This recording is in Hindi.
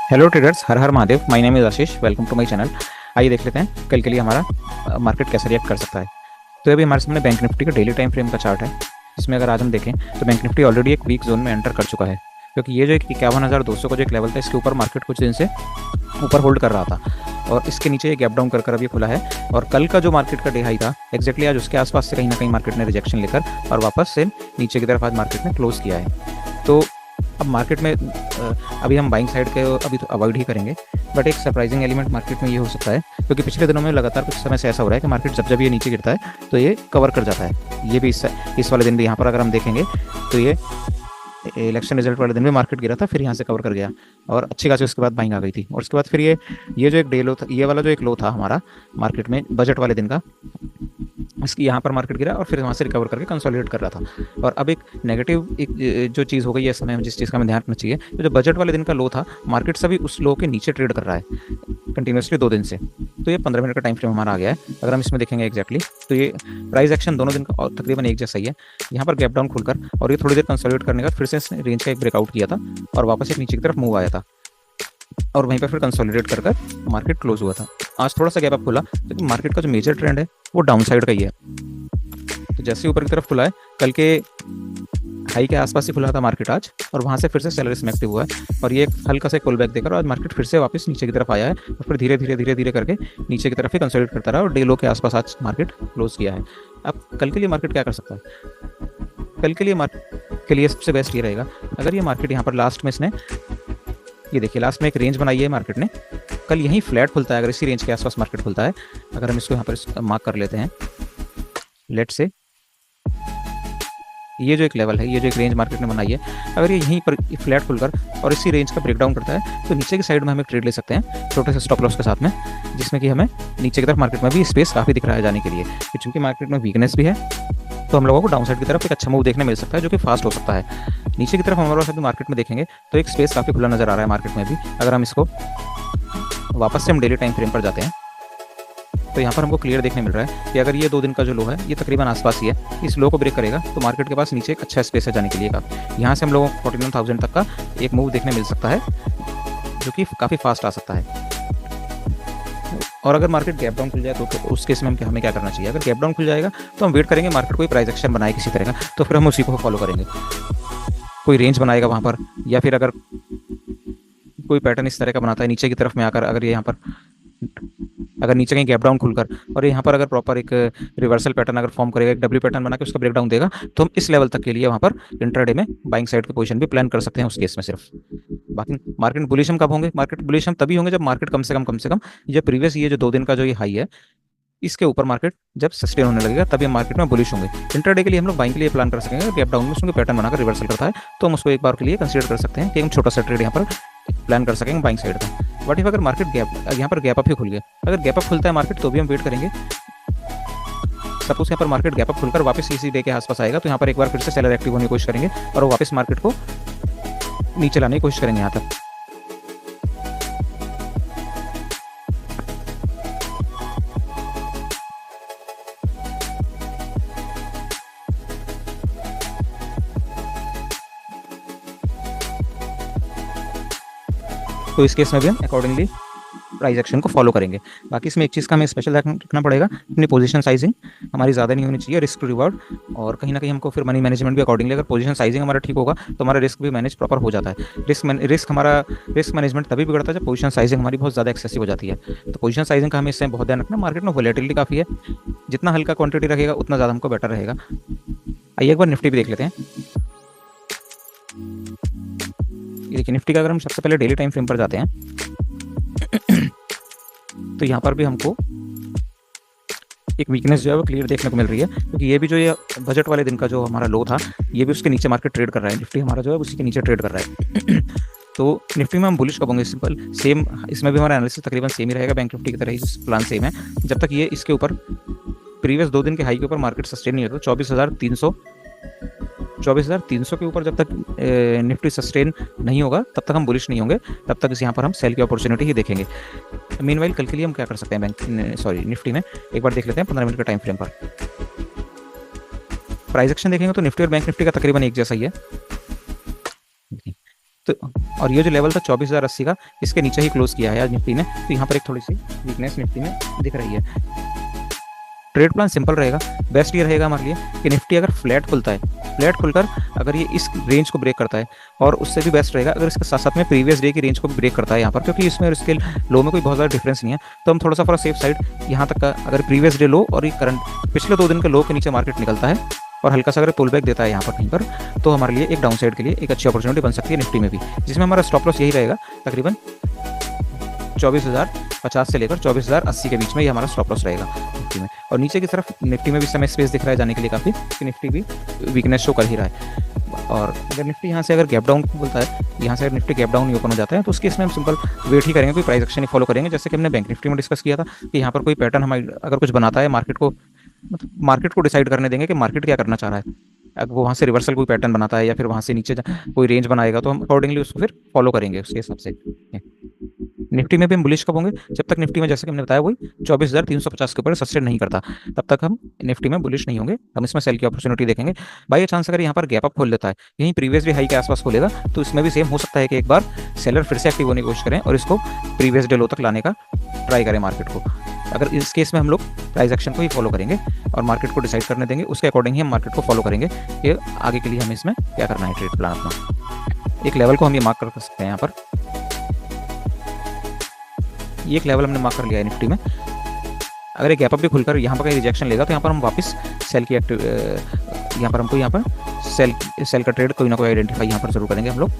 हेलो ट्रेडर्स, हर हर Mahadev. My name is Ashish, welcome to my channel. आइए देख लेते हैं कल के लिए हमारा मार्केट कैसे रिएक्ट कर सकता है। तो अभी हमारे सामने बैंक निफ्टी का डेली टाइम फ्रेम का चार्ट है। इसमें अगर आज हम देखें तो बैंक निफ्टी ऑलरेडी एक वीक जोन में एंटर कर चुका है, क्योंकि ये जो एक 51,200 का जो एक लेवल था, इसके ऊपर मार्केट कुछ दिन से ऊपर होल्ड कर रहा था और इसके नीचे गैप डाउन कर अभी खुला है। और कल का जो मार्केट का डे हाई था एग्जैक्टली आज उसके आसपास से कहीं ना कहीं मार्केट ने रिजेक्शन लेकर और वापस से नीचे की तरफ आज मार्केट ने क्लोज किया है। तो अब मार्केट में अभी हम बाइंग साइड के अभी तो अवॉइड ही करेंगे, बट एक सरप्राइजिंग एलिमेंट मार्केट में ये हो सकता है, क्योंकि पिछले दिनों में लगातार कुछ समय से ऐसा हो रहा है कि मार्केट जब ये नीचे गिरता है तो ये कवर कर जाता है। ये भी इस वाले दिन भी यहाँ पर अगर हम देखेंगे तो ये इलेक्शन रिजल्ट वाले दिन भी मार्केट गिरा था, फिर यहाँ से कवर कर गया और अच्छी खासी उसके बाद बाइंग आ गई थी। और उसके बाद फिर ये जो एक डे लो था, ये वाला जो एक लो था हमारा मार्केट में बजट वाले दिन का, इसकी यहाँ पर मार्केट गिरा और फिर वहाँ से रिकवर करके कंसोलिडेट कर रहा था। और अब एक नेगेटिव एक जो चीज़ हो गई है समय में, जिस चीज़ का हमें ध्यान रखना चाहिए, तो जो बजट वाले दिन का लो था, मार्केट सभी उस लो के नीचे ट्रेड कर रहा है कंटिन्यूसली 2 दिन से। तो ये 15 मिनट का टाइम फ्रेम हमारा आ गया है। अगर हम इसमें देखेंगे एग्जैक्टली तो ये प्राइस एक्शन दोनों दिन का और तकरीबन एक जैसा ही है। यहाँ पर गैप डाउन खुलकर और ये थोड़ी देर कंसोलिडेट करने का फिर से इसने रेंज का एक ब्रेकआउट किया था और वापस एक नीचे की तरफ मूव आया था और वहीं पर फिर कंसोलिडेट कर मार्केट क्लोज हुआ था। आज थोड़ा सा गैप अप खुला, लेकिन मार्केट का जो मेजर ट्रेंड है वो डाउन साइड का ही है। तो जैसे ऊपर की तरफ खुला है, कल के हाई के आसपास ही खुला था मार्केट आज, और वहाँ से फिर से सेलर इसमें एक्टिव हुआ है और ये हल्का सा पुल बैक देकर आज मार्केट फिर से वापस नीचे की तरफ आया है और फिर धीरे धीरे करके नीचे की तरफ ही कंसोलिडेट करता रहा और डे लो के आसपास आज मार्केट क्लोज किया है। अब कल के लिए मार्केट क्या कर सकता है? कल के लिए मार्केट के लिए सबसे बेस्ट ये रहेगा, अगर ये मार्केट यहाँ पर लास्ट में इसने ये देखिए लास्ट में एक रेंज बनाई है मार्केट ने, कल यहीं फ्लैट खुलता है, अगर इसी रेंज के आसपास मार्केट खुलता है, अगर हम इसको यहाँ पर मार्क कर लेते हैं, लेट से ये जो एक लेवल है, ये जो एक रेंज मार्केट ने बनाई है, अगर ये यहीं पर फ्लैट खुलकर और इसी रेंज का ब्रेकडाउन करता है तो नीचे की साइड में हम एक ट्रेड ले सकते हैं छोटे से स्टॉप लॉस के साथ में, जिसमें कि हमें नीचे की तरफ मार्केट में भी स्पेस काफ़ी दिख रहा है जाने के लिए। क्योंकि मार्केट में वीकनेस भी है तो हम लोगों को डाउन साइड की तरफ एक अच्छा मूव देखने मिल सकता है जो कि फास्ट हो सकता है। नीचे की तरफ हमारे पास अभी मार्केट में देखेंगे तो एक स्पेस काफ़ी खुला नजर आ रहा है मार्केट में भी। अगर हम इसको वापस से हम डेली टाइम फ्रेम पर जाते हैं तो यहाँ पर हमको क्लियर देखने मिल रहा है कि अगर ये 2 दिन का जो लो है ये तकरीबन आसपास ही है, इस लो को ब्रेक करेगा तो मार्केट के पास नीचे एक अच्छा स्पेस है जाने के लिए का। यहाँ से हम लोगों को 41,000 तक का एक मूव देखने मिल सकता है जो कि काफ़ी फास्ट आ सकता है। और अगर मार्केट गैप डाउन खुल जाए तो उस केस में हमें क्या करना चाहिए? अगर गैप डाउन खुल जाएगा तो हम वेट करेंगे मार्केट कोई प्राइस एक्शन बनाए किसी तरह का, तो फिर हम उसी को फॉलो करेंगे। कोई रेंज बनाएगा वहाँ पर, या फिर अगर कोई पैटर्न इस तरह का बनाता है नीचे की तरफ में आकर, अगर ये यहाँ पर अगर नीचे कहीं गैप डाउन खुलकर और यहाँ पर अगर प्रॉपर एक रिवर्सल पैटर्न अगर फॉर्म करेगा, एक डब्ल्यू पैटर्न बना के उसका ब्रेकडाउन देगा, तो हम इस लेवल तक के लिए वहाँ पर इंट्राडे में बाइंग साइड की पोजीशन भी प्लान कर सकते हैं उस केस में सिर्फ। बाकी मार्केट बुलिश हम कब होंगे? मार्केट बुलिश हम तभी होंगे जब मार्केट कम से कम ये प्रीवियस ये जो 2 दिन का जो ये हाई है इसके ऊपर मार्केट जब सस्टेन होने लगेगा तभी हम मार्केट में बुलिश होंगे। इंट्राडे के लिए हम लोग बाइंग के लिए प्लान कर सकेंगे। गैप डाउन में उसमें पैटर्न बनाकर रिवर्सल करता है तो हम उसको एक बार के लिए कंसीडर कर सकते हैं कि हम छोटा सा ट्रेड यहाँ पर प्लान कर सकेंगे बाइंग साइड का। बट इफ अगर मार्केट गैप यहाँ पर गैप अप ही खुल गया, अगर गैप अप खुलता है मार्केट तो भी हम वेट करेंगे। सपोज यहाँ पर मार्केट गैप अप खुलकर वापस इसी डे के आसपास आएगा तो यहाँ पर एक बार फिर से सेलर एक्टिव होने की कोशिश करेंगे और वो वापस मार्केट को नीचे लाने की कोशिश करेंगे यहाँ तक। तो इस केस में भी हम अकॉर्डिंगली प्राइस एक्शन को फॉलो करेंगे। बाकी इसमें एक चीज़ का हमें स्पेशल रखना पड़ेगा, अपनी पोजीशन साइजिंग हमारी ज़्यादा नहीं होनी चाहिए, रिस्क टू रिवॉर्ड, और कहीं ना कहीं हमको फिर मनी मैनेजमेंट भी अकॉर्डिंगली, अगर पोजीशन साइजिंग हमारा ठीक होगा तो हमारा रिस्क भी मैनेज प्रॉपर हो जाता है। रिस्क मैनेजमेंट तभी बिगड़ता है जब पोजीशन साइजिंग हमारी बहुत ज़्यादा एक्सेसिव हो जाती है। तो पोजीशन साइजिंग का हमें इससे बहुत ध्यान रखना। मार्केट में वॉलेटिलिटी काफ़ी है, जितना हल्का क्वांटिटी रहेगा उतना ज़्यादा हमको बेटर रहेगा। आइए एक बार निफ्टी भी देख लेते हैं। देखिए निफ्टी का अगर हम सबसे पहले डेली टाइम फ्रेम पर जाते हैं तो यहाँ पर भी हमको एक वीकनेस जो है वो क्लियर देखने को मिल रही है, क्योंकि ये भी जो ये बजट वाले दिन का जो हमारा लो था ये भी उसके नीचे मार्केट ट्रेड कर रहा है। निफ्टी हमारा जो है उसी के नीचे ट्रेड कर रहा है। तो निफ्टी में हम बुलिश कब होंगे? सिंपल सेम, इसमें भी हमारा एनालिसिस तकरीबन सेम ही रहेगा, बैंक निफ्टी की तरह ही प्लान सेम है। जब तक ये इसके ऊपर प्रीवियस 2 दिन के हाई के ऊपर मार्केट सस्टेन नहीं होता, 24,300 के ऊपर जब तक निफ्टी सस्टेन नहीं होगा तब तक हम बुलिश नहीं होंगे, तब तक यहाँ पर हम सेल की अपॉर्चुनिटी ही देखेंगे। मीनवाइल कल के लिए हम क्या कर सकते हैं निफ्टी में एक बार देख लेते हैं 15 मिनट के टाइम फ्रेम पर। प्राइस एक्शन देखेंगे तो निफ्टी और बैंक निफ्टी का तकरीबन एक जैसा ही है। तो और ये जो लेवल था 24,080 का, इसके नीचे ही क्लोज किया है आज निफ्टी ने। तो यहाँ पर एक थोड़ी सी वीकनेस निफ्टी में दिख रही है। ट्रेड प्लान सिंपल रहेगा, बेस्ट ये रहेगा हमारे लिए कि निफ्टी अगर फ्लैट खुलता है, फ्लैट खुलकर अगर ये इस रेंज को ब्रेक करता है, और उससे भी बेस्ट रहेगा अगर इसके साथ साथ में प्रीवियस डे की रेंज को भी ब्रेक करता है यहाँ पर, क्योंकि इसमें और इसके लो में कोई बहुत ज़्यादा डिफरेंस नहीं है। तो हम थोड़ा सा फॉर सेफ साइड यहाँ तक का अगर प्रीवियस डे लो और ये करंट पिछले 2 दिन के लो के नीचे मार्केट निकलता है और हल्का सा अगर पुल बैक देता है यहाँ पर कहीं पर, तो हमारे लिए एक डाउन साइड के लिए एक अच्छी अपॉर्चुनिटी बन सकती है निफ्टी में भी, जिसमें हमारा स्टॉप लॉस यही रहेगा तकरीबन 24,050 से लेकर 24,080 के बीच में ये हमारा स्टॉप लॉस रहेगा निफ्टी में। और नीचे की तरफ निफ्टी में भी समय स्पेस दिख रहा है जाने के लिए काफ़ी, कि निफ्टी भी वीकनेस शो कर ही रहा है। और अगर निफ्टी यहाँ से अगर गैप डाउन बोलता है, यहाँ से अगर निफ्टी गैप डाउन ओपन हो जाता है, तो उसके इसमें हम सिंपल वेट ही करेंगे, कोई प्राइस एक्शन ही फॉलो करेंगे, जैसे कि हमने बैंक निफ्टी में डिस्कस किया था कि यहाँ पर कोई पैटर्न हम अगर कुछ बनाता है मार्केट को, मतलब मार्केट को डिसाइड करने देंगे कि मार्केट क्या करना चाह रहा है। अगर वो वहाँ से रिवर्सल कोई पैटर्न बनाता है या फिर वहाँ से नीचे कोई रेंज बनाएगा, तो हम अकॉर्डिंगली उसको फिर फॉलो करेंगे उसके हिसाब से। निफ्टी में भी हम बुलिश कब होंगे, जब तक निफ्टी में जैसे कि हमने बताया वही 24,350 के ऊपर सस्टेन नहीं करता, तब तक हम निफ्टी में बुलिश नहीं होंगे। हम इसमें सेल की अपॉर्चुनिटी देखेंगे। बाई चांस अगर यहाँ पर गैप अप खोल लेता है, यहीं प्रीवियस डे हाई के आसपास खोलेगा, तो इसमें भी सेम हो सकता है कि एक बार सेलर फिर से एक्टिव होने की कोशिश करें और इसको प्रीवियस डे लो तक लाने का ट्राई करें मार्केट को। अगर इस केस में हम लोग प्राइस एक्शन को ही फॉलो करेंगे और मार्केट को डिसाइड करने देंगे, उसके अकॉर्डिंग ही हम मार्केट को फॉलो करेंगे कि आगे के लिए हमें इसमें क्या करना है ट्रेड प्लान अपना। एक लेवल को हम ये मार्क कर सकते हैं यहाँ पर, ये एक लेवल हमने मार्क कर लिया है निफ्टी में। अगर एक गैप अप भी खुलकर यहाँ पर कहीं रिजेक्शन लेगा, तो यहाँ पर हम वापस सेल की यहाँ पर हमको यहाँ पर सेल का ट्रेड कोई ना कोई आइडेंटिफाई यहाँ पर जरूर करेंगे हम लोग।